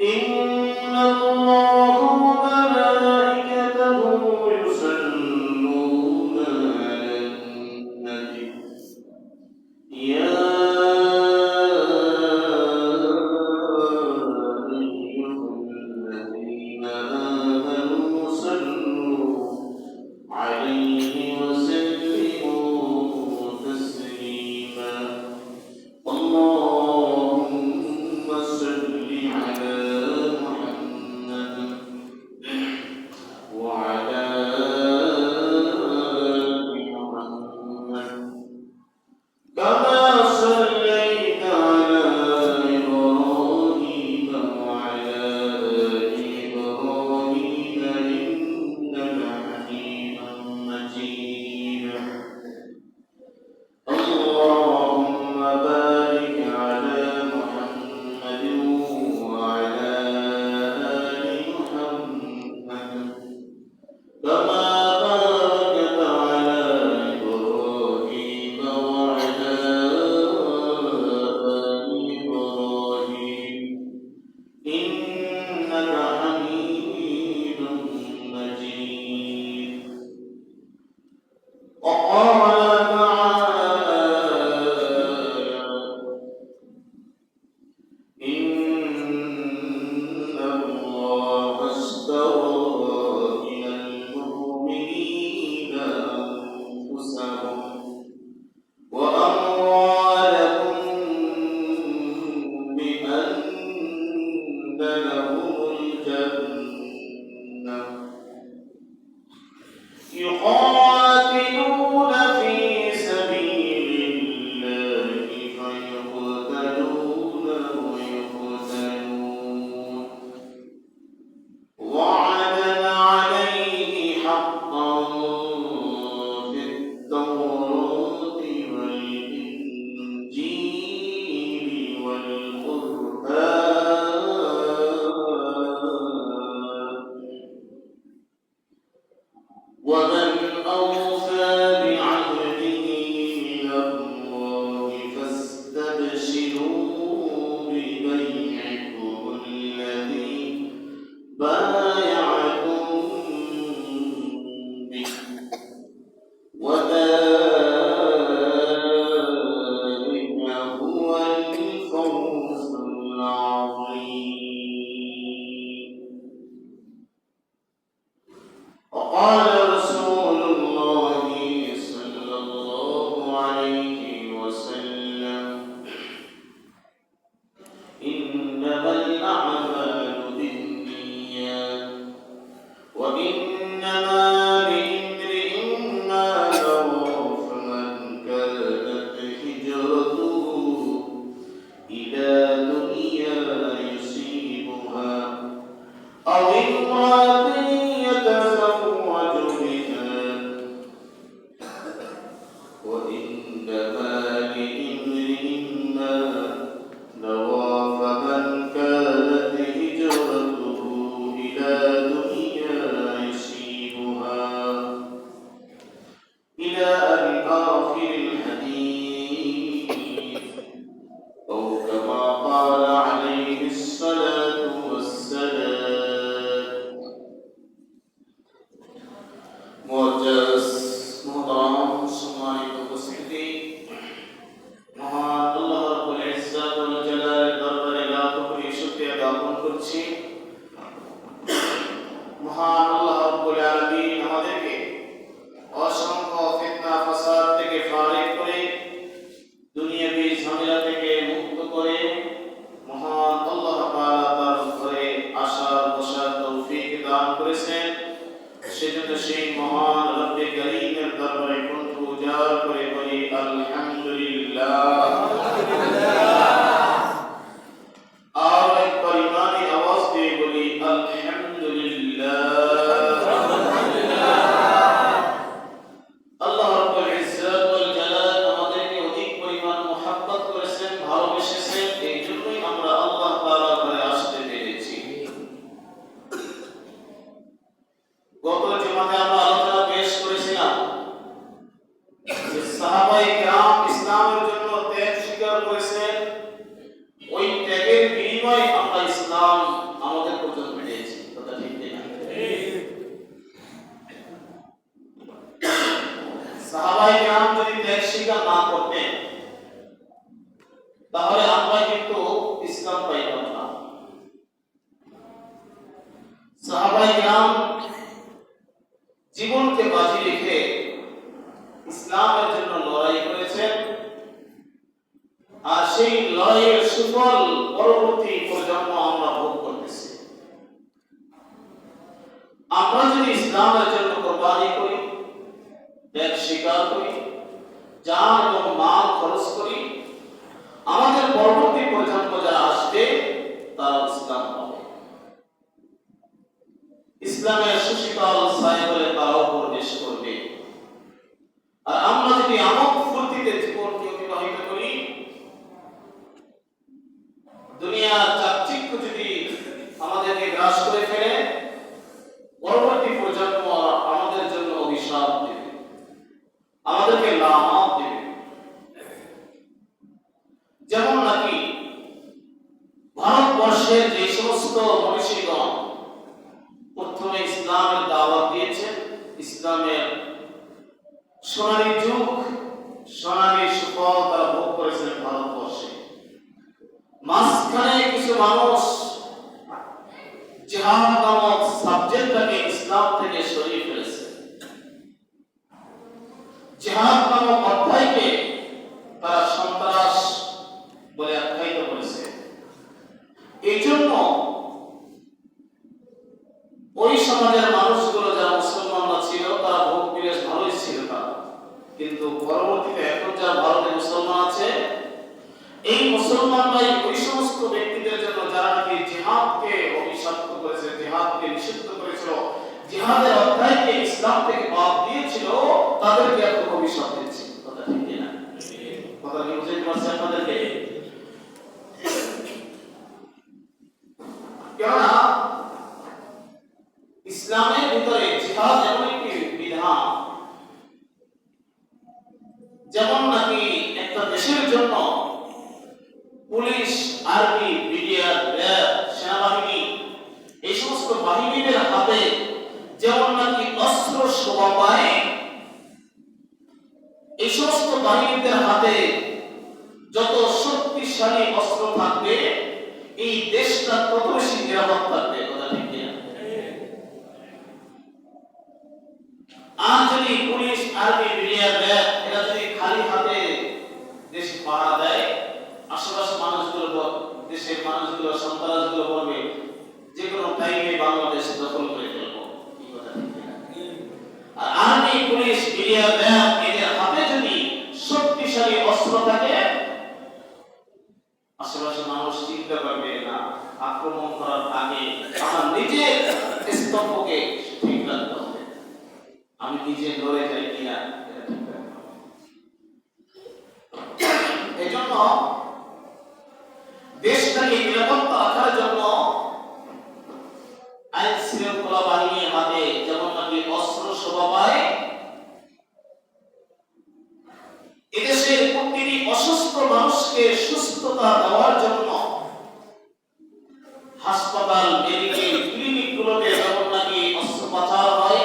إن الله وملائكته يصلون على النبي يا أيها الذين آمنوا صلوا عليه وسلموا تسليما اللهم صل على محمد وعلى آل محمد كما صليت على إبراهيم وعلى آل إبراهيم إنك حميد مجيد اللهم بارك على محمد وعلى آل محمد كما باركت على إبراهيم وعلى آل إبراهيم إنك حميد مجيد وقال تعالى إن الله اشترى من المؤمنين أنفسهم وأموالهم بأن لهم الجنة يقاتلون في سبيل الله فيقتلون ويقتلون وعدا عليه حقا في التوراة والإنجيل والقرآن ومن أوفى بعهده من الله فاستبشروا ببيعكم الذي بايعتم به وذلك هو الفوز العظيم وقال رسول الله صلى الله عليه وسلم إنما الأعمال بالنيات وإنما لامرئ ما نوى فمن كانت هجرته إلى دنيا يصيبها أو امرأة يتزوج بها وإنما لامرئ ما نوى فمن كانت هجرته إلى دنيا يصيبها إلى آخر الحديث أو كما قال عليه الصلاة والسلام মুআজ্জাজ মুহতারাম সম্মানিত উপস্থিতি মহান আল্লাহ রাব্বুল ইজ্জাত ওয়াল জালালের দরবারে লাখ কোটি শুকরিয়া জ্ঞাপন করছি মহান আল্লাহ রাব্বুল আলামিন আমাদেরকে অসংখ্য ফিতনা ফাসাদ থেকে ফারিগ করে দুনিয়াবি ঝামেলা থেকে মুক্ত করে মহান আল্লাহ তাআলা তার ঘরে আসার বসার তৌফিক দান করেছেন সেজন্য সেই মহান রব্বে কারীমের দরবারে কণ্ঠ উজাড় করে বলি আলহামদুলিল্লাহ আর একবার ইমানি আওয়াজ দিয়ে বলি আলহামদুলিল্লাহ আল্লাহ রাব্বুল ইজ্জাত ওয়াল জালাল আমাদেরকে অধিক পরিমাণ মুহাব্বত করেছেন ভালোবেসেছেন এই জন্যই আমরা আল্লাহ তাআলার ঘরে আসতে পেরেছি গত জুমাতে আমরা আলোচনা পেশ করেছিলাম যে সাহাবায়ে কেরাম ইসলামের জন্য ত্যাগ স্বীকার করেছেন ওই ত্যাগের বিনিময়ে আমরা ইসলাম না করতেন তাহলে আমরা কিন্তু ইসলাম পাইতাম না। সাহাবায়ে কিরাম জীবনকে বাজি রেখে ইসলামের জন্য লড়াই করেছেন, আর সেই লড়াইয়ের সুফল পরবর্তী প্রজন্ম আমরা ভোগ করতেছি। আমরা যদি ইসলামের জন্য কোরবানি করি, ত্যাগ স্বীকার করি, জান এবং মাল খরচ করি, আমাদের পরবর্তী প্রজন্ম যারা আসবে তারা ইসলাম পাবে, ইসলামের সুশীতল ছায়াতলে তারাও প্রবেশ করবে। আর আমরা যদি আমোদ ফুর্তিতে জীবনকে অতিবাহিত করি, দুনিয়ার চাকচিক্য যদি আমাদেরকে গ্রাস করে ফেলে, পরবর্তী প্রজন্ম আমাদের জন্য অভিশাপ দেবে, আমাদেরকে লানত দেবে। যেমন নাকি ভারতবর্ষের যে সমস্ত মনীষীগণ প্রথমে ইসলামের দাওয়াত দিয়েছেন, ইসলামের সোনালী যুগ, সোনালী সুফল তারা ভোগ করেছেন ভারতবর্ষে। মাঝখানে কিছু মানুষ জিহাদ নামক সাবজেক্টটাকে ইসলাম থেকে সরিয়ে ফেলেছে, জিহাদ নামক অধ্যায়কে তারা সন্ত্রাস বলে আখ্যায়িত করেছে। এই জন্য ওই সমাজের মানুষগুলো যারা মুসলমানরা ছিল তারা ভোগ বিলাস ভালোই ছিল তারা, কিন্তু পরবর্তীতে এখন যারা ভারতে মুসলমান আছে, এই মুসলমানরাই ওই সমস্ত ব্যক্তিদের জন্য যারা নাকি জিহাদকে অভিশপ্ত করেছে, জিহাদকে নিষিদ্ধ করেছিল, জিহাদের অধ্যায়কে ইসলাম থেকে বাদ দিয়েছিল, তাদেরকে এখন অভিশাপ দিচ্ছে। কথা ঠিক না? কথা কি বুঝতে পারছেন আপনাদেরকে? কেননা ইসলামের ভিতরে জিহাদ এমন একটি বিধান, যেমন নাকি একটা দেশের জন্য পুলিশ, আর্মি, বিডিআর, র্যাব, সেনাবাহিনী, এই সমস্ত বাহিনীদের হাতে যেমন নাকি অস্ত্র শোভা পায়, এই সমস্ত বাহিনীদের হাতে যত শক্তিশালী অস্ত্র থাকবে, এই দেশটা তত বেশি নিরাপদ থাকবে। কথা ঠিক কিনা? আর যদি পুলিশ, আর্মি, বিডিআর, র্যাব এরা যদি খালি হাতে দেশ পাহারা দেয়, আশেপাশে মানুষগুলো, দেশের মানুষগুলো, সন্ত্রাসগুলো বলবে যে কোনো টাইমে বাংলাদেশ দখল করে ফেলবো। কি কথা ঠিক কিনা? আর আর্মি, পুলিশ, বিডিআর, র্যাব এদের হাতে যদি শক্তিশালী অস্ত্র থাকে, আশেপাশে মানুষ চিন্তা করবে না, আক্রমণ করার আগে আমার নিজের স্তম্ভকে ঠিক রাখতে হবে, আমি নিজে লড়ে যাই কিনা এটা ঠিক রাখতে হবে। এজন্য দেশটাকে নিরাপত্তা রাখার জন্য আইন শৃঙ্খলা বাহিনীর হাতে যেমন নাকি অস্ত্র শোভা পায়, এদেশের প্রতিটি অসুস্থ মানুষকে সুস্থতা দেওয়ার জন্য হাসপাতাল, মেডিকেল, ক্লিনিকগুলোতে যেমন নাকি অস্ত্র পাচার হয়,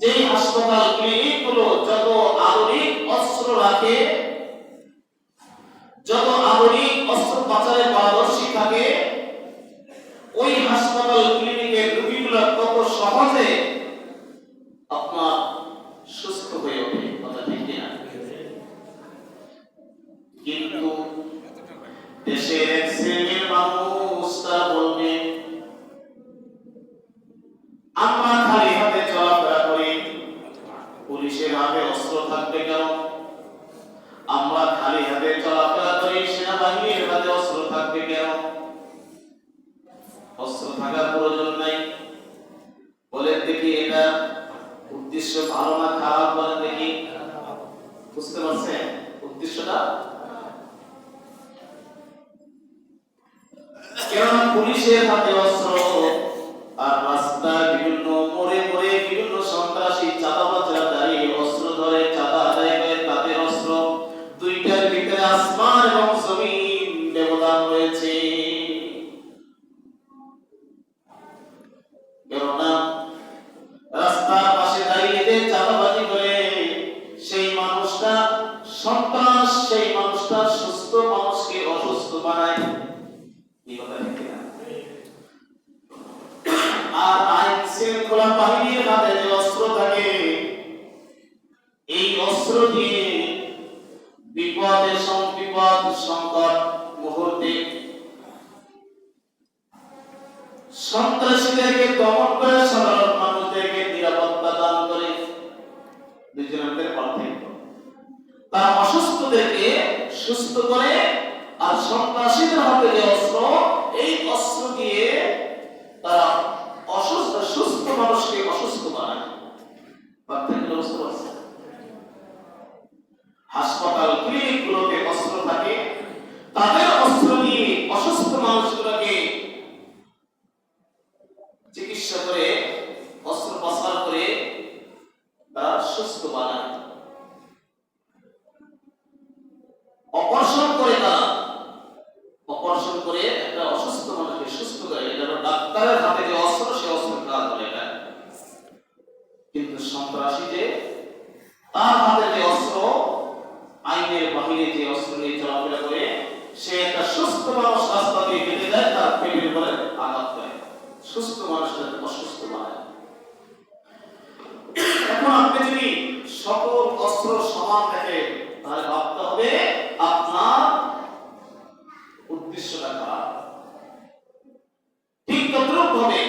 যেই হাসপাতাল, ক্লিনিকগুলো যত আধুনিক অস্ত্র রাখে, যত আধুনিক অস্ত্র পাচারে পারদর্শী থাকে, ওই হাসপাতাল, ক্লিনিকের রোগীগুলো তত সহজে আপনার সুস্থ হয়ে ওঠে। কথা ঠিক কিনা? কিন্তু দেশের এক শ্রেণীর মানুষ তারা বলবে, আমরা খালি হাতে চলাফেরা করি, পুলিশের হাতে অস্ত্র থাকবে কেন? আমরা খালি হাতে চলাফেরা করি, সেনাবাহিনীর হাতে অস্ত্র থাকবে কেন? অস্ত্র থাকার প্রয়োজন নাই। বলে দেখি এটা উদ্দেশ্য ভালো না খারাপ? বলে দেখি, বুঝতে পারছেন উদ্দেশ্যটা? কেননা পুলিশের হাতে অস্ত্র, আর রাস্তার বিভিন্ন মোড়ে মোড়ে বিভিন্ন সন্ত্রাসী চাঁদাবাজরা দাঁড়িয়ে অস্ত্র ধরে চাঁদা আদায় করে তাদের অস্ত্র, দুইটার ভিতরে আসমান এবং জমিন ব্যবধান রয়েছে। কেননা রাস্তার পাশে দাঁড়িয়ে যে চাঁদাবাজি করে সেই সন্ত্রাস সেই মানুষটা সুস্থ মানুষকে অসুস্থ বানায়। কি কথা ঠিক না? আর আইন শৃঙ্খলা বাহিনীর হাতে যে অস্ত্র থাকে, এই অস্ত্র দিয়ে বিপদে সংবিপদ সংকট মুহূর্তে সন্ত্রাসীদেরকে দমন করে সাধারণ মানুষদেরকে নিরাপত্তা দান করে। দুজনের পার্থক্য, তারা অসুস্থদেরকে সুস্থ করে, আর সন্ত্রাসীদের হাতে যে অস্ত্র, এই অস্ত্র দিয়ে তারা সুস্থ মানুষকে অসুস্থ বানায়। পার্থক্য বুঝতে পারছেন? হাসপাতাল ক্লিনিক গুলোতে অস্ত্র থাকে, তাদের অস্ত্র দিয়ে অসুস্থ মানুষগুলোকে চিকিৎসা করে, অস্ত্রোপচার করে তারা সুস্থ বানায়। অপারেশন করে, তারা অপারেশন করে একটা অসুস্থ মানুষকে সুস্থ করে। এটা ডাক্তারের হাতে যে অস্ত্র, সে অস্ত্র কাজ করে এটা। কিন্তু সন্ত্রাসী যে, তার হাতে যে অস্ত্র, আইনের বাহিরে যে অস্ত্র নিয়ে চলাফেরা করে, সে একটা সুস্থ মানুষ রাস্তা দিয়ে হেঁটে যায়, তার পেটের উপরে আঘাত করে, সুস্থ মানুষকে অসুস্থ বানায়। এখন আপনি যদি সকল অস্ত্র সমান দেখেন, তাহলে ভাবতে হবে আপনার উদ্দেশ্যটা খারাপ। ঠিক তদ্রুপ ভাবে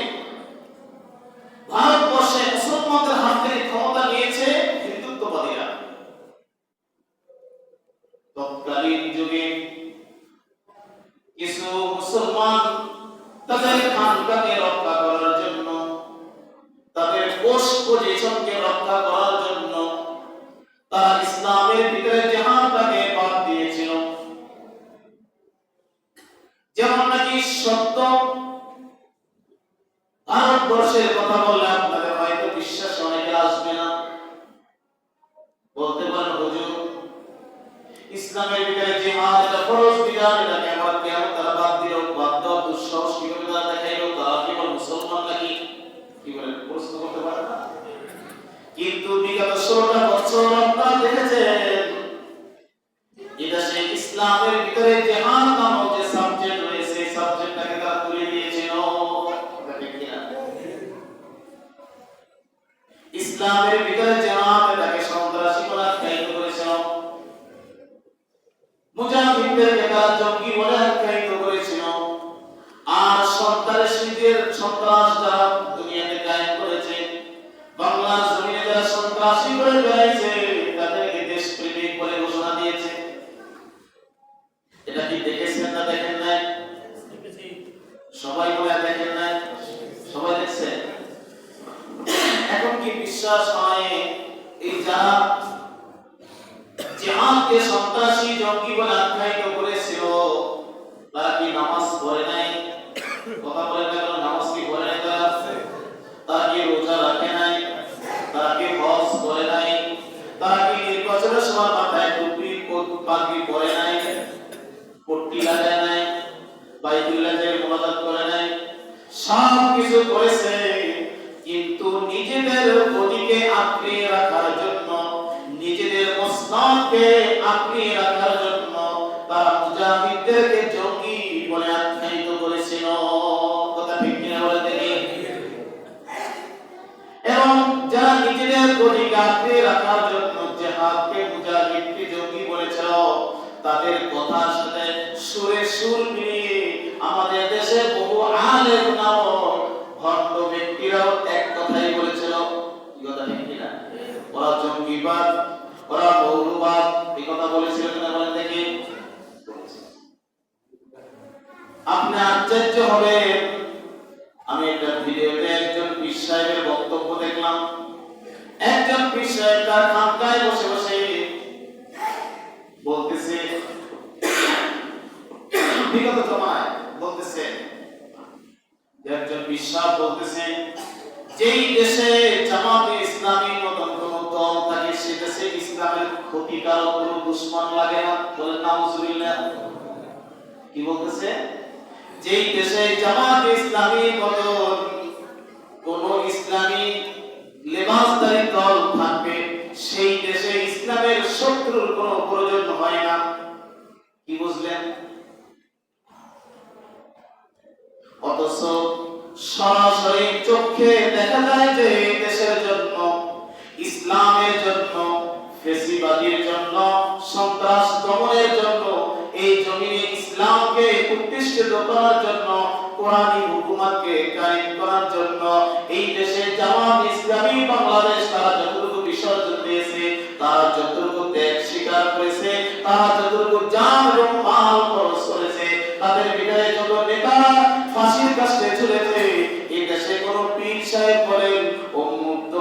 ভারতবর্ষে মুসলমানদের হাত থেকে ক্ষমতা নিয়েছে হিন্দুত্ববাদীরা। তৎকালীন যুগে কিছু মুসলমান তাদের খানকাকে রক্ষা করার জন্য, তাদের পোস্ট পজিশনকে রক্ষা করার জন্য তারা ইসলামের ভিতরে জিহাদটাকে বাদ দিয়েছিল। যেমন নাকি সত্য, ভারতবর্ষের কথা বললে আপনাদের হয়তো বিশ্বাস অনেকে আসবে না। বলতে পারেন হুজুর, ইসলামের ভিতরে জিহাদ এটা ফরজ বিধান, এটাকে আমার কেন তারা বাদ দিল? বাদ দেওয়ার দুঃসাহস কিভাবে তারা দেখাইল? তারা কেবল মুসলমান নাকি? কি বলেন, প্রশ্ন করতে পারে না? কিন্তু বিগত 16টা বছর আপনারা দেখেছেন, এদেশে ইসলামের ভিতরে জিহাদ নামক যে সাবজেক্ট রয়েছে, এই সাবজেক্টটাকে তারা তুলে দিয়েছিল। ইসলামের ভিতরে জিহাদ এটাকে সন্ত্রাসী বলে আখ্যায়িত করেছিল, মুজাহিদদেরকে তারা জঙ্গি বলে আখ্যায়িত করেছিল। আর সন্ত্রাসীদের সন্ত্রাস যারা দুনিয়াতে কায়েম করেছে, বাংলার জমিনে যারা সন্ত্রাসী করে বেড়াইছে, তাদেরকে দেশপ্রেমিক বলে ঘোষণা দিয়েছে। এটা কি দেখেছেন না দেখেন নাই? সবাই বলে দেখেন নাই? সবাই দেখছে? এখন কি বিশ্বাস হয় এই যারা জিহাদকে সন্ত্রাসী জঙ্গি বলে আখ্যায়িত করেছিল, তারা কি নামাজ পড়ে নাই? কথা বলে না, নামাজ কি পড়ে নাই? তারা কি রোজা রাখে নাই? তারা কি হজ করে নাই? তারা কি নির্বাচনের সময় মাথায় টুপি পাগড়ি পরে নাই? পট্টি লাগায় নাই? বাইতুল্লাহের মুনাজাত করে নাই? সব কিছু করেছে, কিন্তু নিজেদের বডিকে আঁকড়ে রাখার জন্য, নিজেদের মসনদকে আঁকড়ে রাখার জন্য তারা মুজাহিদদেরকে জঙ্গি বলে আখ্যায়িত করেছিল। কথা ঠিক কিনা বলে দেখি? এবং যারা নিজেদের বডিকে আঁকড়ে রাখার জন্য জিহাদকে, মুজাহিদকে জঙ্গি বলেছিল, তাদের কথার সাথে সুরে সুর মিলিয়ে আমাদের দেশে বহু আলেম নামক ভণ্ড ব্যক্তিরাও এক কথাই বলেছিল। কি কথা ঠিক কিনা? ওরা জঙ্গিবাদ, ওরা মৌলবাদ, এই কথা বলেছিল কিনা বলেন দেখি? আপনি আশ্চর্য হবেন, আমি একটা ভিডিওতে একজন পীর সাহেবের বক্তব্য দেখলাম। একজন পীর সাহেব তার খানকায় বসে বসে বলতেছে, বিগত জমানায় বলতেছে, একজন পীর সাহেব বলতেছে, যেই দেশে জামাতে ইসলামী মতন কোন দল থাকে, সে দেশে ইসলামের ক্ষতিকারক কোন দুশমন লাগে না। বলেন নাউজুবিল্লাহ। কি বলতেছে? যেই দেশে জামাতে ইসলামী মতন কোন ইসলামী লেবাসধারী দল থাকবে, সেই দেশে ইসলামের শত্রু শত্রুর কোনো প্রয়োজন হয় না। কি বুঝলেন? অথচ সরাসরি চোখে দেখা যায় যে দেশের জন্য, ইসলামের জন্য, ফেসিবাদীর জন্য, সন্ত্রাস দমনের জন্য, এই জমিনে ইসলামকে প্রতিষ্ঠিত করার জন্য, কোরআনী হুকুমতকে কায়েম করার জন্য এই দেশে জামাত ইসলামী বাংলাদেশ তারা যতটুকু বিসর্জন দিয়েছে, তারা যতটুকু ত্যাগ স্বীকার করেছে, তারা যতটুকু জান এবং মাল খরচ করেছে, তাদের ভিতরে যত নেতা ফাঁসির কাছে ঝুলেছে, এই দেশে কোন পীর সাহেব বলেন ও মুক্ত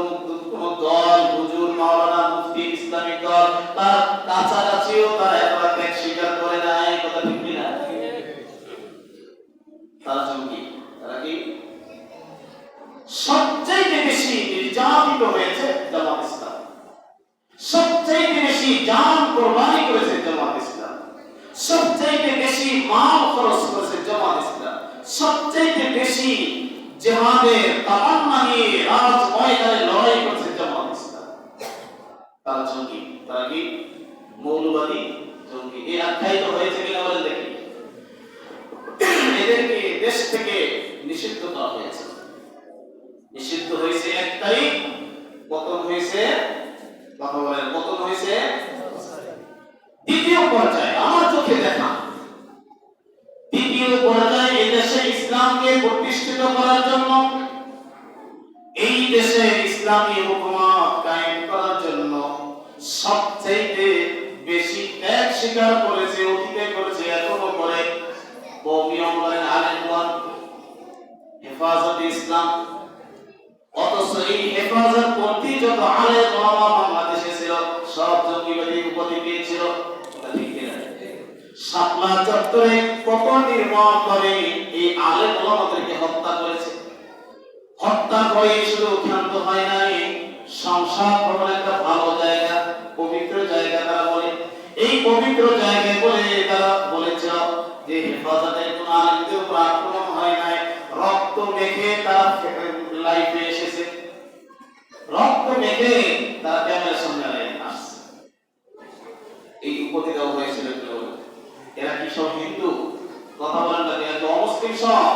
কোন দল, হুজুর, মাওলানা, মুফতি, ইসলামিক দল তার কাছাকাছিও তারা একবার ত্যাগ স্বীকার করে নাই। কথা ঠিক কিনা? তারা জঙ্গি। তারা কি? সবচেয়ে বেশি নির্যাতিত হয়েছে জামাত ইসলাম, সবচেয়ে বেশি জান কোরবানি করেছে জামাত ইসলাম, সবচেয়ে বেশি মাল খরচ করেছে জামাত ইসলাম, সবচেয়ে বেশি জিহাদের তামান্না নিয়ে রাজ ময়দানে লড়াই করেছে জামাত ইসলাম। তারা জঙ্গি। তারা কি? মৌলবাদী জঙ্গি। এই আখ্যায়িত হয়েছে কিনা বলেন দেখি। এদেরকে দেশ থেকে নিষিদ্ধ করা হয়েছে। নিষিদ্ধ হয়েছে 1 তারিখ, পতন হয়েছে, কথা বলেন, পতন হয়েছে দ্বিতীয় পর্যায়ে। আমার চোখে দেখা দ্বিতীয় পর্যায়ে এই দেশে ইসলামকে প্রতিষ্ঠিত করার জন্য, এই দেশে ইসলামী হুকুমত কায়েম করার জন্য সবচেয়ে বেশি ত্যাগ স্বীকার করেছে, অতীতে করেছে, এখনো করে কওমি আন্দোলনের আলেমগণ, হেফাজতে ইসলাম। অথচ এই হেফাজত পন্থী যত আলেম ওলামা বাংলাদেশে ছিল সব জঙ্গিবাদী উপাধি পেয়েছিল। শাপলা চত্বরে কত নির্মম করে এই আলেম ওলামাদেরকে হত্যা করেছে। হত্যা করে শুধু ক্ষান্ত হয় নাই, সংসার ভবন একটা ভালো জায়গা, পবিত্র জায়গা তারা বলে, এই পবিত্র জায়গায় বলে তারা বলেছিল যে হেফাজতের কোন আলেমদের উপর আক্রমণ হয় নাই, রক্ত মেখে তারা লাইফে এসেছে, রক্ত মেখে তারা ক্যামেরার সামনে আসছে। এই উপতি দেওয়া হয়েছিল। এরা কি সব হিন্দু? কথা বলেন না, এরা তো অমুসলিম, সব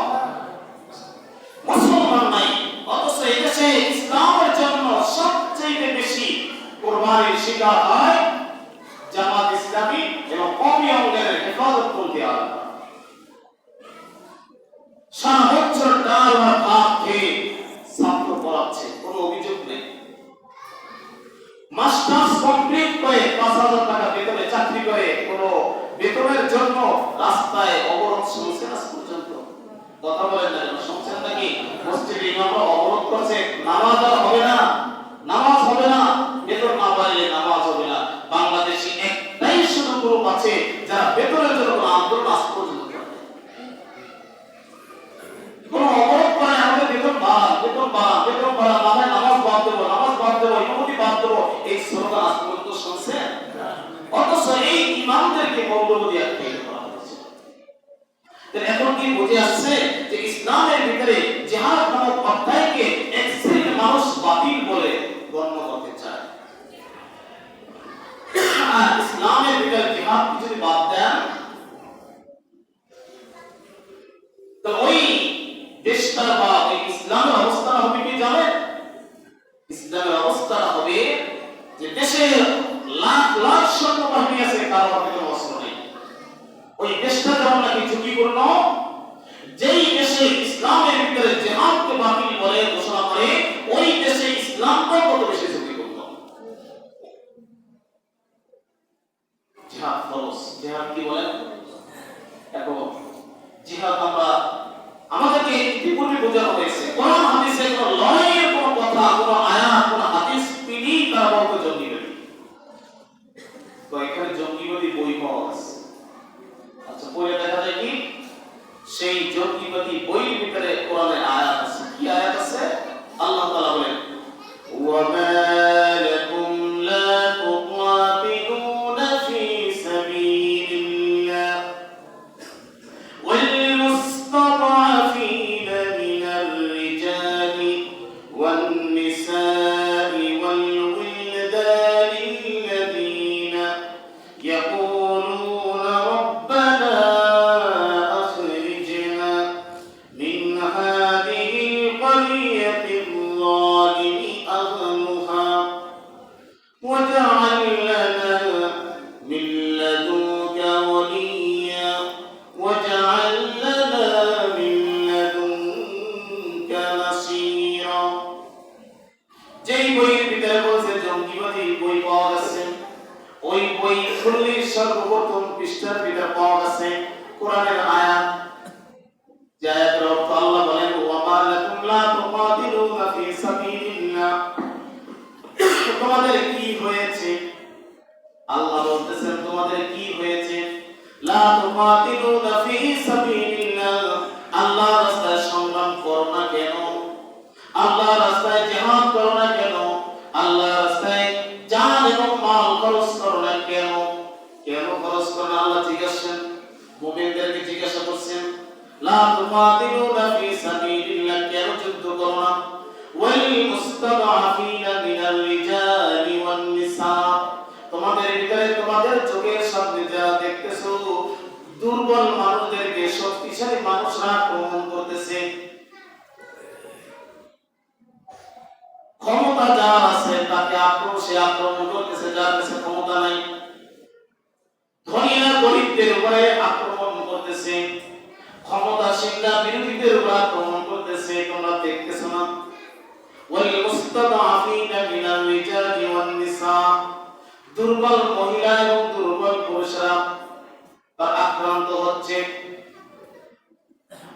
মুসলমান নাই। অথচ এদেশে ইসলামের জন্য সবচেয়ে বেশি কোরবানির শিকার হয় জামাত ইসলামী এবং কওমি অঙ্গের হেফাজত পন্থী আলেমরা। সারা বছর ডাল আর ভাত খেয়ে ছাত্র পড়াচ্ছে, কোনো অভিযোগ নেই। মাস্টার্স কমপ্লিট করে 5,000 টাকা বেতনে চাকরি করে কোনো বেতনের জন্য রাস্তায় অবরোধ শুনছে আজ পর্যন্ত। কথা বলেন না, শুনছেন নাকি? মসজিদে ইমামরা অবরোধ করছে, নামাজ আর হবে না, নামাজ হবে না, বেতন না পাইলে নামাজ হবে না। বাংলাদেশে একটাই শুধু গ্রুপ আছে যারা বেতনের জন্য কোনো আন্দোলন আজ পর্যন্ত করে। কোনো অবরোধ করে আমাদের বেতন বাড়ান, বেতন বাড়ান, বেতন বাড়ান, না হয় নামাজ বাদ দেবো, নামাজ বাদ দেবো, ইমামতি বাদ দেবো, এই স্লোগান আজ পর্যন্ত শুনছেন? অথচ এই ইমামদেরকে মৌলবাদী আখ্যায়িত করা হয়েছে। এখন কি বুঝে আসছে যে ইসলামের ভিতরে জিহাদ নামক অধ্যায়কে এক শ্রেণীর মানুষ বাতিল বলে গণ্য করতে চায়। আর ইসলামের ভিতরে জিহাদ যদি বাদ দেন, তো ওই দেশটার বা ওই ইসলামের অবস্থা হবে কি জানেন? ইসলামের অবস্থা হবে যে দেশে লাখ লাখ সৈন্যবাহিনী আছে, কারো হাতে কোনো অস্ত্র নেই। ওই দেশটা যেমন নাকি ঝুঁকিপূর্ণ, যেই দেশে ইসলামের ভিতরে জিহাদকে বাতিল বলে ঘোষণা করে, ওই দেশে ইসলামটা কত বেশি ঝুঁকিপূর্ণ। জিহাদ ফরজ। জিহাদ কি বলেন? এখন জিহাদ আমরা আমাদেরকে ইতিপূর্বে বোঝানো হয়েছে, কোরআন হাদিসে কোনো লড়াইয়ের কোনো কথা, কোনো আয়াত, কোনো হাদিস তিনি তারা বলতে জঙ্গিবাদী। তো এখানে জঙ্গিবাদী বই পাওয়া আছে। আচ্ছা, বইয়ে দেখা যায় কি সেই জঙ্গিবাদী বইয়ের ভিতরে কোরআনের আয়াত আছে। কি আয়াত আছে? আল্লাহ তাআলা বলেন, ওয়া মা লাকুম লা তুকাতিলুনা ফি সাবিলিল্লাহ ওয়াল মুস্তাদআফিনা মিনার রিজালি ওয়ান নিসা লা তুকাতিলুনা ফি সাবিলিল্লাহ, আল্লাহর রাস্তায় সংগ্রাম করো না কেন? আল্লাহর রাস্তায় জিহাদ করো না কেন? আল্লাহর রাস্তায় জান এবং মাল খরচ করো না কেন? কেন খরচ করো না? আল্লাহ জিজ্ঞাসা মুমিনদেরকে জিজ্ঞাসা করছেন, লা তুকাতিলুনা ফি সাবিলিল্লাহ, কেন যুদ্ধ করো না? ওয়াল মুস্তাদআফিনা মিনার রিজালি ওয়ান নিসা, তোমাদের ভিতরে তোমাদের চোখের সামনে যারা দেখতেছো দুর্বল মানুষদেরকে শক্তিশালী মানুষরা আক্রমণ করতেছে। ক্ষমতা যার আছে তাকে আক্রমণ করতেছে, যার কাছে ক্ষমতা নাই। ধনীরা গরিবদের উপরে আক্রমণ করতেছে, ক্ষমতাশীলরা বিরোধীদের উপর আক্রমণ করতেছে। তোমরা দেখতেছো না? ওয়াল মুস্তাদআফিনা মিনার রিজালি ওয়ান নিসা, দুর্বল মহিলা এবং দুর্বল পুরুষরা আক্রান্ত হচ্ছে।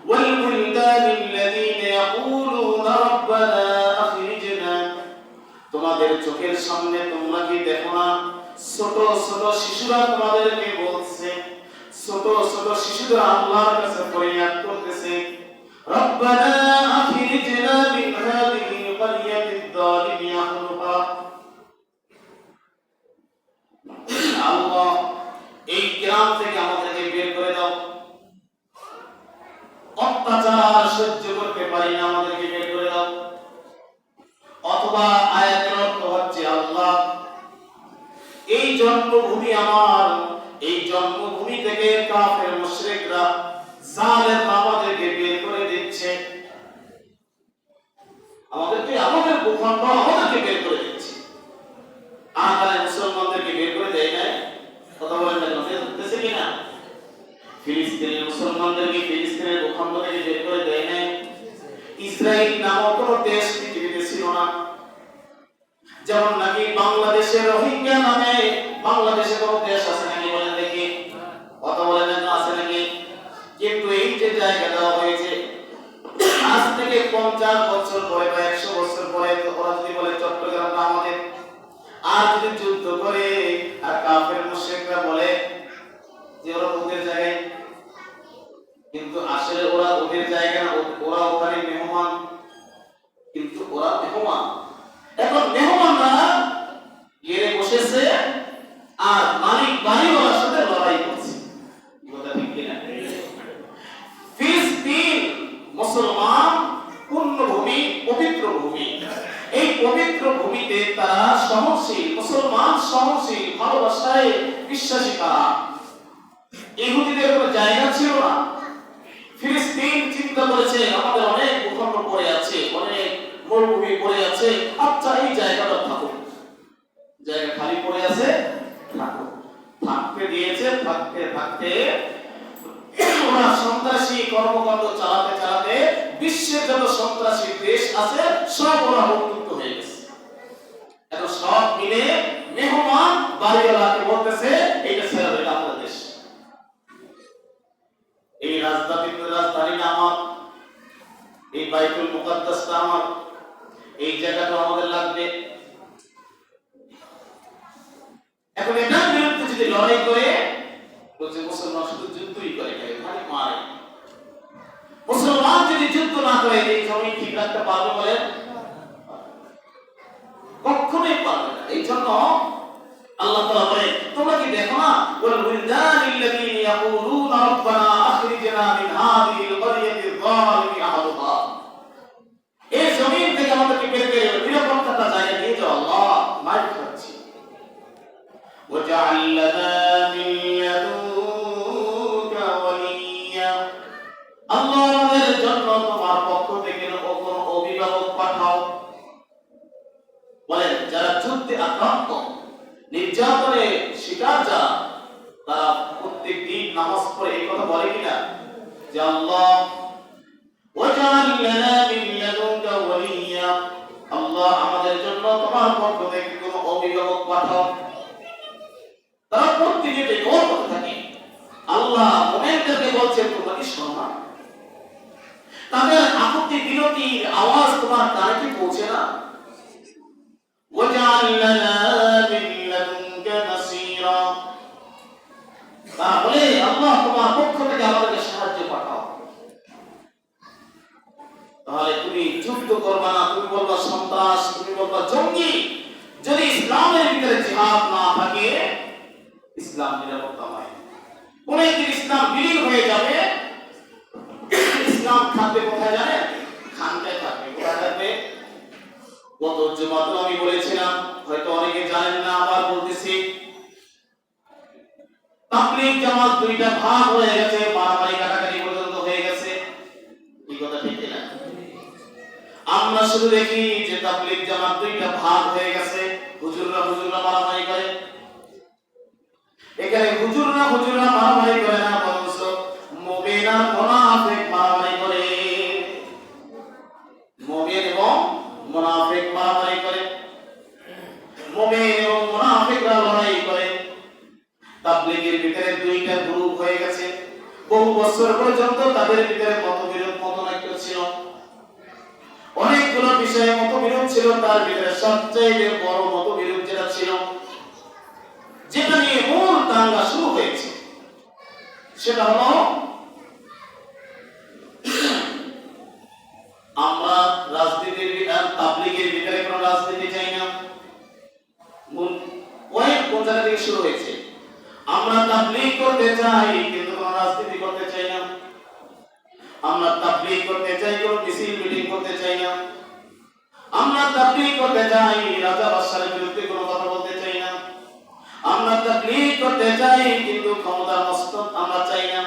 ওয়াল বুলদানিল্লাযীনা ইয়াকুলুনা রাব্বানা আখরিজনা, তোমাদের চোখের সামনে তোমরা কি দেখো না ছোট ছোট শিশুরা তোমাদেরকে বলছে, ছোট ছোট শিশুরা আল্লাহর কাছে ফরিয়াদ করতেছে, রব্বানা আখরিজনা মিন হাযিহিল ক্বরিয়াতিদ যালিমি আহলুহা, আল্লাহ এই গ্রাম থেকে আমাদেরকে বের করে দাও, অত্যাচার সহ্য করতে পারি না, আমাদেরকে বের করে দাও। অথবা আয়াতের অর্থ হচ্ছে, আল্লাহ এই জন্মভূমি আমার, এই জন্মভূমি থেকে কাফের মুশরিকরা জালেম আমাদেরকে বের করে দিচ্ছে, আমাদের ভূখণ্ড আমাদেরকে বের করে দিচ্ছে। আর মুসলমানদেরকে বের করে দেয় না, কথা বলেন না, দেখতেছে কিনা? ফিলিস্তিনের মুসলমানদেরকে ফিলিস্তিনের ভূখণ্ড থেকে বের করে দেয় না। ইসরায়েল নামক কোন দেশ পৃথিবীতে ছিল না। যেমন নাকি বাংলাদেশের রোহিঙ্গা নামে বাংলাদেশে কোন দেশ আছে নাকি? বলেন দেখি, কথা বলেন না, আছে নাকি? কিন্তু এই যে জায়গা দেওয়া হয়েছে, আজ থেকে 50 বছর পরে বা 100 বছর পরে ওরা যদি বলে চট্টগ্রামটা আমাদের, আর যদি যুদ্ধ করে আর কাফের মুশরিকরা বলে যে ওরা ওদের জায়গায়, কিন্তু আসলে ওরা ওদের জায়গা না, ওরা ওখানে মেহমান, কিন্তু ওরা মেহমান। এখন মেহমানরা গিয়ে বসেছে আর মালিক বাড়িওয়ালার সাথে লড়াই করছে, কথা ঠিক কিনা? ফিলিস্তিন মুসলমান পুণ্যভূমি, পবিত্র ভূমি। এই পবিত্র ভূমিতে তারা সহনশীল, মুসলমান সহনশীল, ভালোবাসায় বিশ্বাসী তারা। ইহুদিদের কোনো জায়গা ছিল না। ফিলিস্তিন চিন্তা করেছে আমাদের অনেক ভূখণ্ড পড়ে আছে, অনেক মরুভূমি পড়ে আছে, আচ্ছা এই জায়গাটা থাকুক, জায়গা খালি পড়ে আছে থাকুক। থাকতে দিয়েছে, থাকতে থাকতে ওরা সন্ত্রাসী কর্মকাণ্ড চালাতে চালাতে বিশ্বের যত সন্ত্রাসী দেশ আছে সব ওরা মুক্ত হয়ে গেছে। এখন সব মিলে মেহমান বাড়িওয়ালাকে বলতেছে এইটা ছেড়ে দেবে আমাদের দেশ, এই রাজধানীটা আমার, এই বাইতুল মুকাদ্দাসটা আমার, এই জায়গাটা আমাদের লাগবে। এখন এটার বিরুদ্ধে যদি লড়াই করে, বলছে মুসলমান শুধু যুদ্ধই করে, খালি মারে। মুসলমান যদি যুদ্ধ না করে এই জমি ঠিক রাখতে পারবে বলে? কখনোই পারবে না। এই জন্য আল্লাহ তাআলা বলে, তোমরা কি দেখো না, ওয়াল বুলদানিল্লাযীনা ইয়াকুলুনা রাব্বানা আখরিজনা মিন হাযিহিল ক্বরিয়াতিয যালিমি আহলুহা, এই জমিন থেকে আমাদেরকে বের করে নিরাপত্তাটা জায়গা দিয়ে দাও আল্লাহ, মার খাচ্ছি। ওয়াজআল লানা মিন লাদুনকা ওয়ালিয়্যা, আল্লাহ আমাদের জন্য তোমার পক্ষ থেকে কোনো অভিভাবক পাঠাও। বলেন যারা যুদ্ধে আক্রান্ত, নির্যাতনে শিকার যারা, তারা প্রত্যেক দিন নামাজ পড়ে এই কথা বলে কিনা যে আল্লাহ ওয়াজআল লানা মিন লাদুনকা ওয়ালিয়্যা, আল্লাহ আমাদের জন্য তোমার পক্ষ থেকে কোনো অভিভাবক পাঠাও। তারা প্রত্যেকে দোয়া করতে থাকে। আল্লাহ মুমিনদেরকে বলছে তোমরা কি শোনো না? তাদের আপত্তি বিরতির আওয়াজ তোমার কানে কি পৌঁছে না? ওয়াজআল লানা মিন লাদুনকা নাসীরা, তাহলে আল্লাহ তোমার পক্ষ থেকে আমাদেরকে সাহায্য পাঠাও। তাহলে তুমি যুদ্ধ করবা না, তুমি বলবা সন্ত্রাস, তুমি বলবা জঙ্গি। যদি ইসলামের ভিতরে জিহাদ না থাকে, ইসলাম নিরাপত্তা নয়। কোন একদিন ইসলাম বিলীন হয়ে যাবে। ইসলাম থাকবে কোথায় জানেন? খানকায় থাকবে। কোথায় থাকবে? গত জুমাতে আমি বলেছিলাম, হয়তো অনেকে জানেন না, আবার বলতেছি, তাবলীগ জামাত দুইটা ভাগ হয়ে গেছে, মারামারি কাটাকাটি পর্যন্ত হয়ে গেছে। এই কথা ঠিক না? আমরা শুধু দেখি যে তাবলীগ জামাত দুইটা ভাগ হয়ে গেছে, হুজুররা মারামারি করে। এখানে হুজুররা মারামারি করে না, বরঞ্চ মুমিন আর মুনাফিক মারামারি করে। মুমিন এবং মুনাফিক মারামারি করে, মুমিন এবং মুনাফিকরা লড়াই করে। তাবলীগের ভিতরে দুইটা গ্রুপ হয়ে গেছে। বহু বছর পর্যন্ত তাদের ভিতরে মতবিরোধ মতনৈক্য ছিল, অনেকগুলো বিষয়ে মতবিরোধ ছিল। তার ভিতরে সবচেয়ে বড় মতবিরোধ যেটা ছিল, যেটা নিয়ে মূল দাঙ্গা শুরু হয়েছে, সেটা হলো আমরা রাজনীতির তাবলীগের ভিতরে কোনো রাজনীতি চাই না। মূল পয়েন্ট কোন জায়গা থেকে শুরু হয়েছে? আমরা তাবলীগ করতে চাই কিন্তু কোনো রাজনীতি করতে চাই না। আমরা তাবলীগ করতে চাই, কোনো মিছিল মিটিং করতে চাই না। আমরা তাবলীগ করতে চাই, রাজা বাদশাহের বিরুদ্ধে কোনো কথা বলতে চাই না। আমরা তাবলীগ করতে চাই কিন্তু ক্ষমতার মস্তক আমরা চাই না।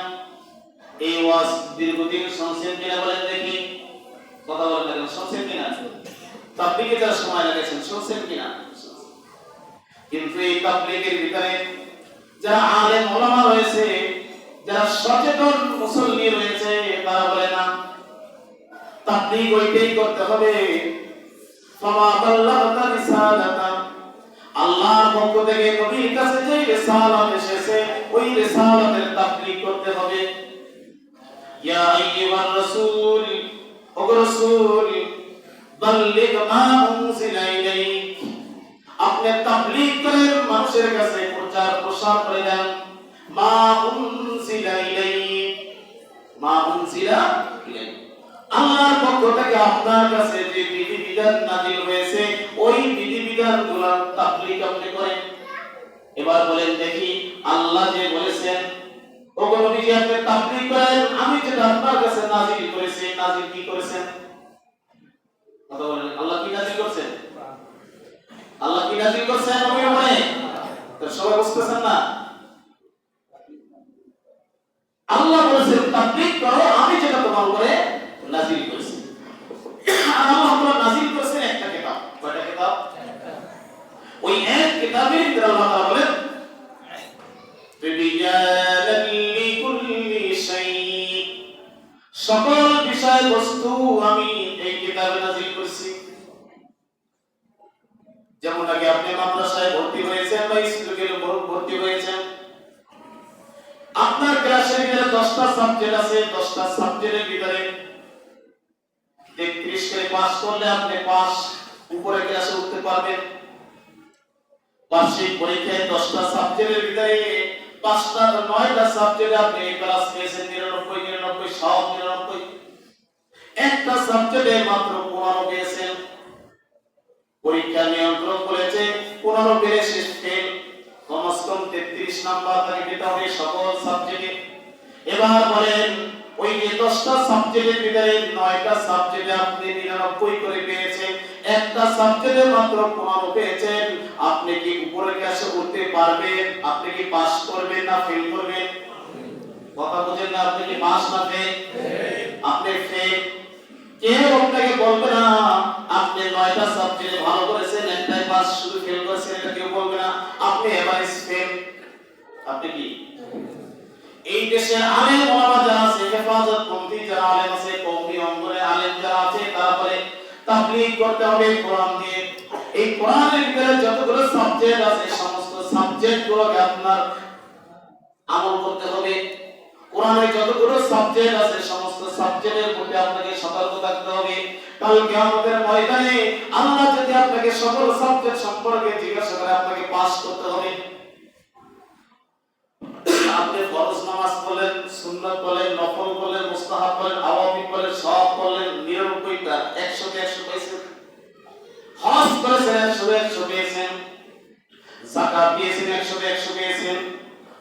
এই ওয়াজ দীর্ঘদিন শুনছেন কিনা বলেন দেখি? কথা বলেন না, শুনছেন কিনা? তাবলীগে যারা সময় লাগাইছেন শুনছেন কিনা? কিন্তু এই তাবলীগের ভিতরে যারা আলেম ওলামা রয়েছে, যারা সচেতন মুসল্লি রয়েছে, তারা বলে না, তাবলীগ ওইটাই করতে হবে। ফামা বাল্লাগতা রিসালাতা, আল্লাহর পক্ষ থেকে নবীর কাছে যে রিসালাত এসেছে, ওই রিসালাতের তাবলীগ করতে হবে। ইয়া আইয়ুহার রাসূল, ও রাসূল, বাল্লিগ মা উনজিলা ইলাইক, আপনি তাবলীগ করেন, মানুষের কাছে প্রচার প্রসার করে দেন। মা উনজিলা ইলাইক, মা উনজিলা ইলাইক, আল্লাহর পক্ষ থেকে আপনার কাছে যে বিধিবিধান নাযিল হয়েছে, ওই বিধিবিধানগুলোর তাবলীগ আপনি করেন। এবার বলেন দেখি, আল্লাহ যে বলেছেন ওগো নবীজি আপনি তাবলীগ করেন, আমি যেটা আপনার কাছে নাযিল করেছি, নাযিল কি করেছেন? কথা বলেন, আল্লাহ কি নাযিল করেছেন? আল্লাহ কি নাযিল করেছেন নবীর উপরে? তো সবাই বুঝতেছেন না? আল্লাহ বলেছেন তাবলীগ করো, আমি যেটা তোমার উপরে নাযিল করেছি। আর আল্লাহ তাআলা নাযিল করেছেন একটা কিতাব। কয়টা কিতাব? ওই এক কিতাবের ভিতরে আল্লাহ তাআলা বলেন বিবিয়ানাল লিকুল্লি শাই, সকল বিষয়বস্তু আমি এই কিতাবে নাযিল করেছি। যেমন আগে আপনি মাদ্রাসায় ভর্তি হয়েছেন বা স্কুলে ভর্তি হয়েছেন, আপনার ক্লাসের ভিতরে 10টা সাবজেক্ট আছে, 10টা সাবজেক্টের ভিতরে 33 করে পাস করলে আপনি পাস, উপরে ক্লাসে উঠতে পারবেন। বার্ষিক পরীক্ষায় 10টা সাবজেক্টের ভিতরে 9টা সাবজেক্টে আপনি ক্লাস পেয়েছেন 99, 99 সব 99। একটা সাবজেক্টে মাত্র 15 পেয়েছেন। পরীক্ষা নিয়ন্ত্রক বলেছে 15 পেলে শেষ ফেল, কমস কম 33 নাম্বার তাকে পেতে হবে সকল সাবজেক্টে। এবার বলেন ওই যে 10টা সাবজেক্টের ভিতরে 9টা সাবজেক্টে আপনি 99 করে পেয়েছেন, একটা সাবজেক্টে মাত্র 15 পেয়েছেন, আপনি কি উপরে ক্লাসে উঠতে পারবেন? আপনি কি পাস করবেন না ফেল করবেন? কথা বুঝেন না? আপনি কি পাস না ফেল? আপনি ফেল। কেউ আপনাকে বলবে না আপনি 9টা সাবজেক্টে ভালো করেছেন, একটাই পাস, শুধু ফেল করেছেন, এটা কেউ বলবে না। আপনি এভারেজ ফেল। আপনি কি? এই দেশে আলেম ওলামা যারা আছে, হেফাজত পন্থী যারা আলেম আছে, কওমি অঙ্গনে আলেম যারা আছে, তারপরে তাবলীগ করতে হবে কোরআন দিয়ে। এই কোরআনের ভিতরে যতগুলো সাবজেক্ট আছে, সমস্ত সাবজেক্টগুলোকে আপনার আমল করতে হবে। কোরআনে যতগুলো সাবজেক্ট আছে, সমস্ত সাবজেক্টের প্রতি আপনাকে সতর্ক থাকতে হবে। কাল কিয়ামতের ময়দানে আল্লাহ যদি আপনাকে সকল সাবজেক্ট সম্পর্কে জিজ্ঞাসা করে, আপনাকে পাস করতে হবে। আপনি ফরজ নামাজ পড়লেন সুন্নাত বলেন, নফল বলেন, মুস্তাহাব বলেন, আওয়ামির বলেন, সব বলেন 99টা 100 তে 100 পেয়েছেন। হজ করেছেন 100 তে 100 পেয়েছেন। যাকাত দিয়েছেন 100 তে 100 পেয়েছেন।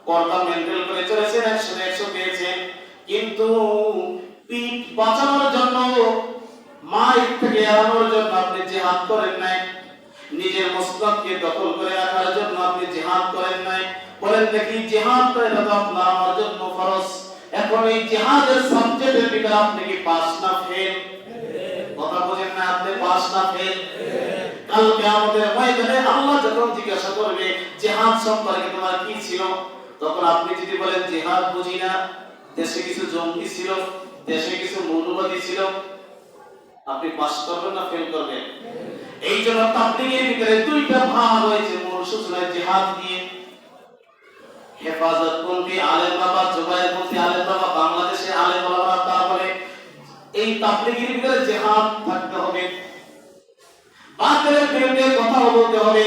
পর্দা মেইনটেইন করে চলেছেন 100 তে 100 পেয়েছেন। কিন্তু পিঠ বাঁচানোর জন্য, মাইক থেকে এড়ানোর জন্য আপনি জিহাদ করেন নাই। নিজের মস্তককে দখল করে রাখার জন্য আপনি জিহাদ করেন নাই। বলেন দেখি, জিহাদটা এটা তো আপনার আমার জন্য ফরজ। এখন এই জিহাদের সাবজেক্টের ভিতরে আপনি কি পাস না ফেল? কথা বলেন না, আপনি পাস না ফেল? কাল কিয়ামতের ময়দানে আল্লাহ যখন জিজ্ঞাসা করবে জিহাদ সম্পর্কে তোমার কি ছিল, তখন আপনি যদি বলেন জিহাদ বুঝি না, দেশে কিছু জঙ্গি ছিল, দেশে কিছু মৌলবাদী ছিল, আপনি পাস করবেন না ফেল করবেন? এই জন্য তাবলীগের ভিতরে দুইটা ভাগ হয়েছে মূল সূচনায় জিহাদ নিয়ে। হেফাজতপন্থী আলেম বাবা, জুবায়েরপন্থী আলেম বাবা, বাংলাদেশে আলেম বাবা, তারপরে এই তাবলীগের ভিতরে জিহাদ থাকতে হবে, বাতিলের বিরুদ্ধে কথা বলতে হবে,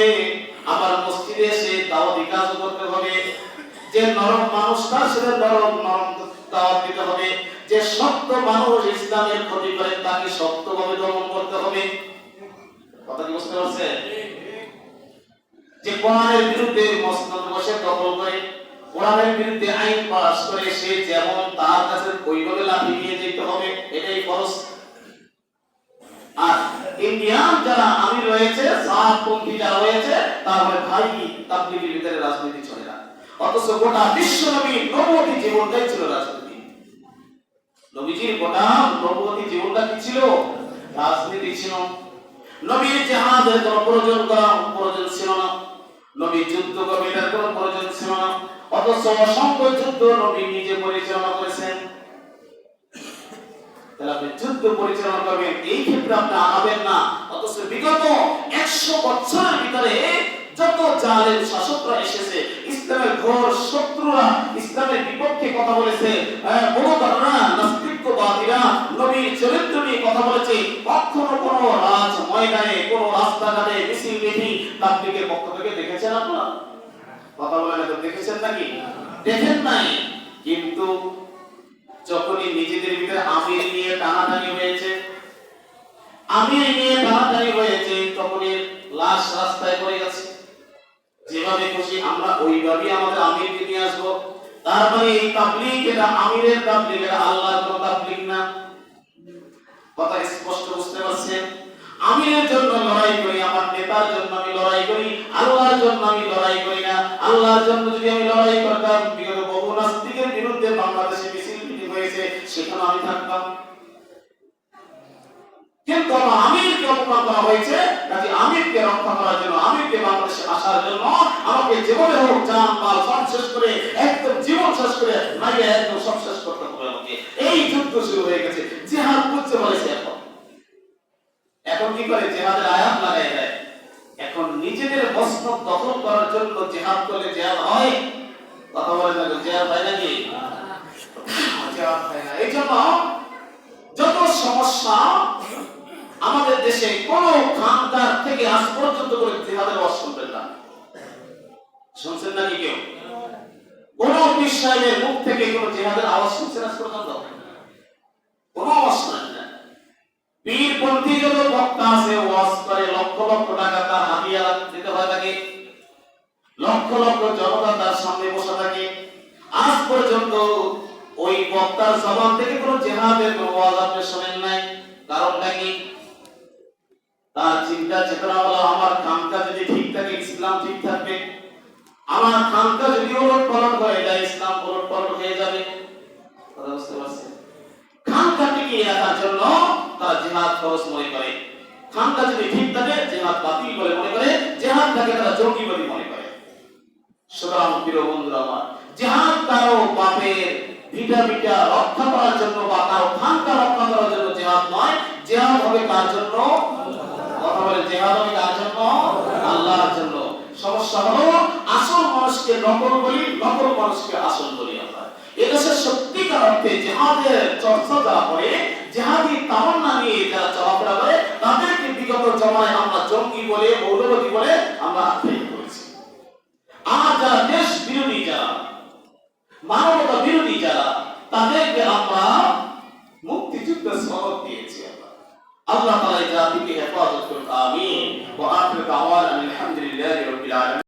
আবার মসজিদে এসে দাওয়াতি কাজ করতে হবে। যে নরম মানুষ তার সাথে নরম দাওয়াত দিতে হবে। যে শক্ত মানুষ ইসলামের ক্ষতি করে তাকে শক্তভাবে দমন করতে হবে। কথা কি বুঝতে পারছেন? যে কোরআনের বিরুদ্ধে মসনদ বসে দখল করে, কোরআনের বিরুদ্ধে আইন পাস করে, সে যেমন তার কাছে ওইভাবে লাঠি নিয়ে যেতে হবে, এটাই ফরজ। আর ইন্ডিয়ান যারা আমির রয়েছে, সাহাবপন্থী যারা রয়েছে, তাহলে ভাই তাবলীগের ভিতরে রাজনীতি চলে না। অথচ গোটা বিশ্ব নবী নবুয়তী জীবনটাই ছিল রাজনীতি। নবীজির গোটা নবুয়তী জীবনটা কি ছিল? রাজনীতি ছিল। নবীর জিহাদের কোনো প্রয়োজন ছিল না। নবী যুদ্ধ করবে এটার কোনো প্রয়োজন ছিল না। অথচ অসংখ্য যুদ্ধ নবী নিজে পরিচালনা করেছেন। তাহলে আপনি যুদ্ধ পরিচালনা করবেন, এই ক্ষেত্রে আপনি আগাবেন না। অথচ বিগত 100 বছরের ভিতরে যত জালেম শাসকরা এসেছে, ইসলামের ঘোর শত্রুরা ইসলামের বিপক্ষে কথা বলেছে, বড় ঘটনা নাস্তিকবাদীরা নবীর চরিত্র নিয়ে কথা বলেছে, কখনো কোনো রাজ ময়দানে, কোনো রাস্তাঘাটে মিছিল মিটিং তাবলীগের পক্ষ থেকে দেখেছেন আপনারা? কথা বলেন, তো দেখেছেন নাকি? দেখেন নাই। কিন্তু যখনই নিজেদের ভিতরে আমির নিয়ে টানাটানি হয়েছে, তখনই লাশ রাস্তায় পড়ে গেছে। যেভাবে খুশি আমরা ওইভাবেই আমাদের আমিরকে নিয়ে আসবো। তার মানে এই তাবলীগ এটা আমিরের তাবলীগ, এটা আল্লাহর কোনো তাবলীগ না। কথা স্পষ্ট বুঝতে পারছেন? আমিরের জন্য লড়াই করি, আমার নেতার জন্য আমি লড়াই করি, আল্লাহর জন্য আমি লড়াই করি না। আল্লাহর জন্য যদি আমি লড়াই করতাম, বিগত বহু নাস্তিকের বিরুদ্ধে বাংলাদেশে মিছিল মিটিং হয়েছে, সেখানে আমি থাকতাম। কিন্তু আমার আমিরকে অপমান করা হয়েছে, কাজে আমিরকে রক্ষা করার জন্য, আমিরকে বাংলাদেশে আসার জন্য আমাকে যেভাবে হোক জান মাল সব শেষ করে, একদম জীবন শেষ করে, মাইরে একদম সব শেষ করতে হবে আমাকে। এই যুদ্ধ শুরু হয়ে গেছে। জিহাদ করতে বলেছে। এখন কি করে? জিহাদের আয়াত লাগাই দেয়। এখন নিজেদের মসনদ দখল করার জন্য জিহাদ করলে জিহাদ হয়? কথা বলে না, জিহাদ হয় নাকি? জিহাদ হয় না। এই জন্য যত সমস্যা আমাদের দেশে, কোন খানদার থেকে আজ পর্যন্ত করে জিহাদের আওয়াজ শুনবেন না। শুনছেন নাকি কেউ? কোন বিশ্বাসের মুখ থেকে কোন জিহাদের আওয়াজ শুনছেন আজ পর্যন্ত? কোন আওয়াজ শোনেন না। পীরপন্থী যত বক্তা আছে, ওয়াজ করে, লক্ষ লক্ষ টাকা তার হাদিয়া দিতে হয় তাকে, লক্ষ লক্ষ জনতা তার সামনে বসে থাকে। আজ পর্যন্ত ওই বক্তার জবান থেকে কোন জিহাদের কোন ওয়াজ আপনি শোনেন নাই। কারণটা কি? তার চিন্তা চেতনা হলো, আমার খানকা যদি ঠিক থাকে ইসলাম ঠিক থাকবে, আমার খানকা যদি ওলট পালট হয়ে যায় ইসলাম ওলট পালট হয়ে যাবে। কথা বুঝতে পারছেন? খানকা টিকিয়ে রাখার জন্য তারা জিহাদ ফরজ মনে করে। খানকা যদি ঠিক থাকে জিহাদ বাতিল বলে মনে করে, জিহাদটাকে তারা জঙ্গিবাদী মনে করে। সুতরাং প্রিয় বন্ধুরা আমার, জিহাদ কারো বাপের ভিটা ভিটা রক্ষা করার জন্য বা কারো খানকা রক্ষা করার জন্য জিহাদ নয়। জিহাদ হবে কার জন্য? কথা বলে, জিহাদ হবে কার জন্য? আল্লাহর জন্য। সমস্যা হলো আসল মানুষকে নকল বলি, নকল মানুষকে আসল বলি আমরা। এদেশের সত্যিকার অর্থে জিহাদের চর্চা যারা করে, জিহাদি তামান্না নিয়ে যারা চলাফেরা করে, তাদেরকে বিগত জমানায় আমরা জঙ্গি বলে, মৌলবাদী বলে আমরা আখ্যায়িত করেছি। আর যারা দেশ বিরোধী, যারা মানবতা বিরোধী, যারা তাদেরকে আমরা মুক্তিযুদ্ধের সনদ দিয়েছি। আল্লাহ তাআলা এই জাতিকে হেফাজত করুন, আমিন। ওয়া আখিরু দাওয়ানা আলহামদুলিল্লাহি রাব্বিল আলামিন।